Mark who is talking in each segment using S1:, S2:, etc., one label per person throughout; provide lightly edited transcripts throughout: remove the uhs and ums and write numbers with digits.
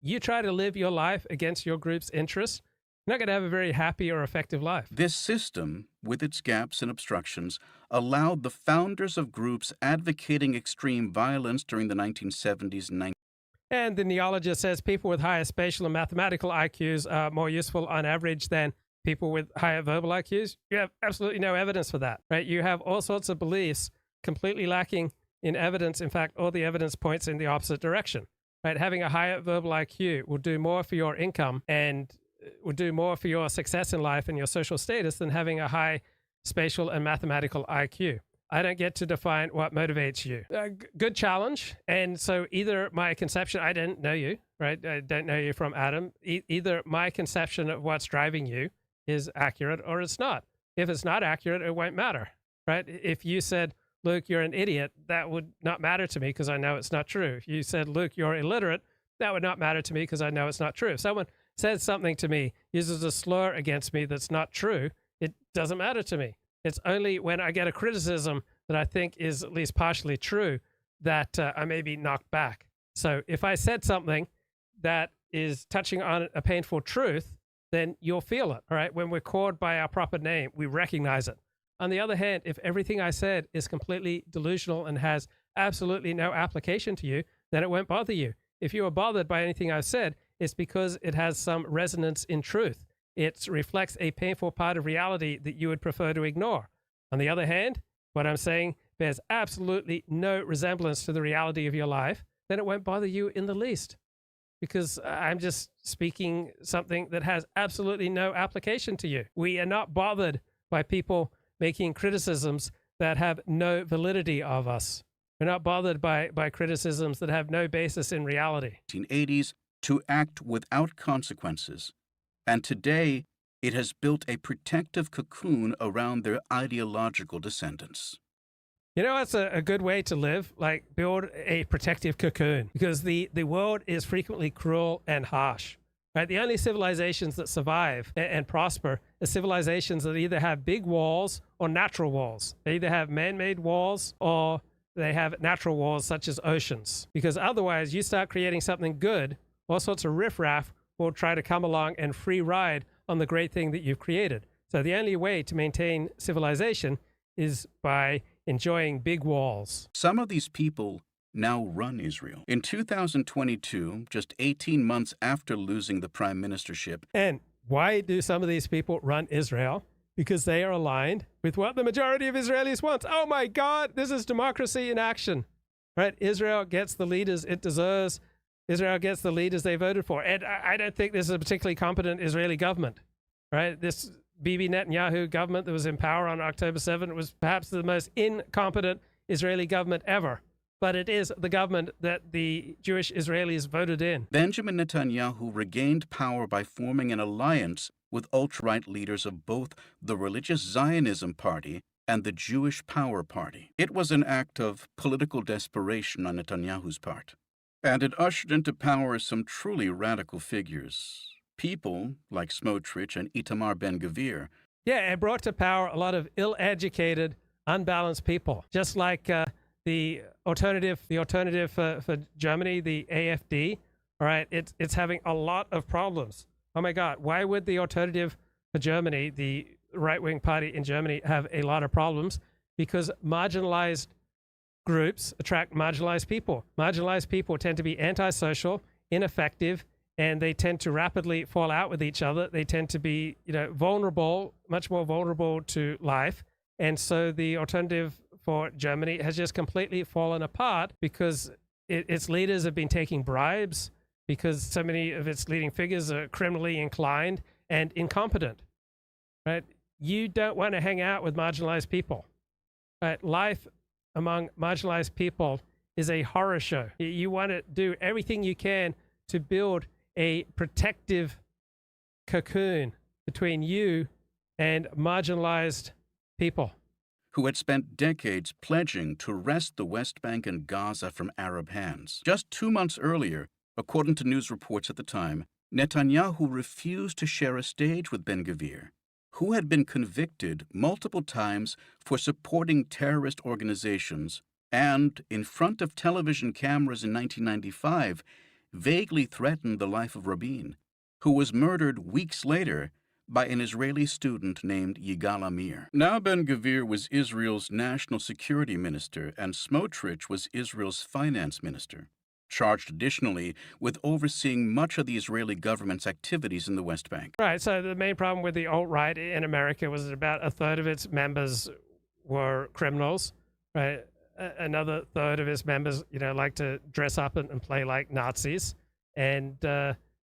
S1: you try to live your life against your group's interests, you're not going to have a very happy or effective life.
S2: This system, with its gaps and obstructions, allowed the founders of groups advocating extreme violence during the 1970s and 1980s.
S1: And the neologist says people with higher spatial and mathematical IQs are more useful on average than people with higher verbal IQs. You have absolutely no evidence for that, right? You have all sorts of beliefs completely lacking in evidence. In fact, all the evidence points in the opposite direction, right? Having a higher verbal IQ will do more for your income and will do more for your success in life and your social status than having a high spatial and mathematical IQ. I don't get to define what motivates you. Good challenge. And so either my conception, I didn't know you, right? I don't know you from Adam. Either my conception of what's driving you is accurate or it's not. If it's not accurate, it won't matter, right? If you said, Luke, you're an idiot, that would not matter to me because I know it's not true. If you said, Luke, you're illiterate, that would not matter to me because I know it's not true. If someone says something to me, uses a slur against me that's not true, it doesn't matter to me. It's only when I get a criticism that I think is at least partially true that I may be knocked back. So if I said something that is touching on a painful truth, then you'll feel it, all right? When we're called by our proper name, we recognize it. On the other hand, if everything I said is completely delusional and has absolutely no application to you, then it won't bother you. If you are bothered by anything I've said, it's because it has some resonance in truth. It reflects a painful part of reality that you would prefer to ignore. On the other hand, what I'm saying bears absolutely no resemblance to the reality of your life, then it won't bother you in the least. Because I'm just speaking something that has absolutely no application to you. We are not bothered by people making criticisms that have no validity of us. We're not bothered by criticisms that have no basis in reality.
S2: 1980s to act without consequences. And today, it has built a protective cocoon around their ideological descendants.
S1: You know, that's a good way to live, like build a protective cocoon, because the world is frequently cruel and harsh. Right? The only civilizations that survive and prosper are civilizations that either have big walls or natural walls. They either have man-made walls or they have natural walls such as oceans. Because otherwise, you start creating something good, all sorts of riffraff will try to come along and free ride on the great thing that you've created. So the only way to maintain civilization is by enjoying big walls.
S2: Some of these people now run Israel. In 2022, just 18 months after losing the prime ministership.
S1: And why do some of these people run Israel? Because they are aligned with what the majority of Israelis want. Oh my God, this is democracy in action. Right? Israel gets the leaders it deserves. Israel gets the leaders they voted for. And I don't think this is a particularly competent Israeli government. Right? This Bibi Netanyahu government that was in power on October 7th was perhaps the most incompetent Israeli government ever. But it is the government that the Jewish Israelis voted in.
S2: Benjamin Netanyahu regained power by forming an alliance with ultra-right leaders of both the Religious Zionism Party and the Jewish Power Party. It was an act of political desperation on Netanyahu's part. And it ushered into power some truly radical figures. People like Smotrich and Itamar Ben-Gvir.
S1: Yeah, it brought to power a lot of ill-educated, unbalanced people, just like the alternative for Germany, the AfD. All right, it's having a lot of problems. Oh my God, why would the alternative for Germany, the right-wing party in Germany, have a lot of problems? Because marginalized groups attract marginalized people. Marginalized people tend to be antisocial, ineffective, and they tend to rapidly fall out with each other. They tend to be, vulnerable, much more vulnerable to life. And so the alternative for Germany has just completely fallen apart because its leaders have been taking bribes, because so many of its leading figures are criminally inclined and incompetent. Right? You don't want to hang out with marginalized people. Right? Life among marginalized people is a horror show. You want to do everything you can to build a protective cocoon between you and marginalized people.
S2: Who had spent decades pledging to wrest the West Bank and Gaza from Arab hands. Just 2 months earlier, according to news reports at the time, Netanyahu refused to share a stage with Ben-Gvir, who had been convicted multiple times for supporting terrorist organizations, and in front of television cameras in 1995, vaguely threatened the life of Rabin, who was murdered weeks later by an Israeli student named Yigal Amir. Now Ben-Gvir was Israel's national security minister and Smotrich was Israel's finance minister, charged additionally with overseeing much of the Israeli government's activities in the West Bank.
S1: Right. So the main problem with the alt-right in America was that about a third of its members were criminals, right? Another third of its members, like to dress up and play like Nazis. And,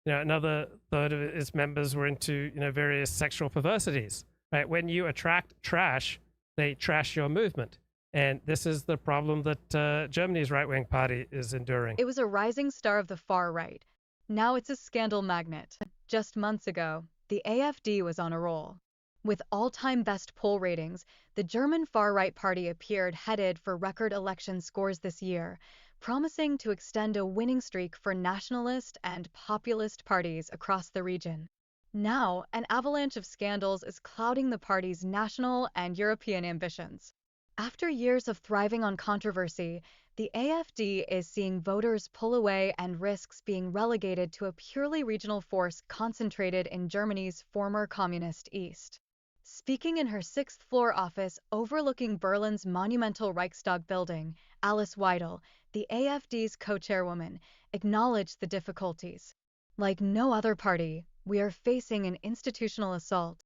S1: another third of its members were into, various sexual perversities, right? When you attract trash, they trash your movement. And this is the problem that Germany's right-wing party is enduring.
S3: It was a rising star of the far right. Now it's a scandal magnet. Just months ago, the AfD was on a roll. With all-time best poll ratings, the German far-right party appeared headed for record election scores this year, promising to extend a winning streak for nationalist and populist parties across the region. Now, an avalanche of scandals is clouding the party's national and European ambitions. After years of thriving on controversy, the AfD is seeing voters pull away and risks being relegated to a purely regional force concentrated in Germany's former communist East. Speaking in her sixth-floor office overlooking Berlin's monumental Reichstag building, Alice Weidel, the AfD's co-chairwoman, acknowledged the difficulties. Like no other party, we are facing an institutional assault.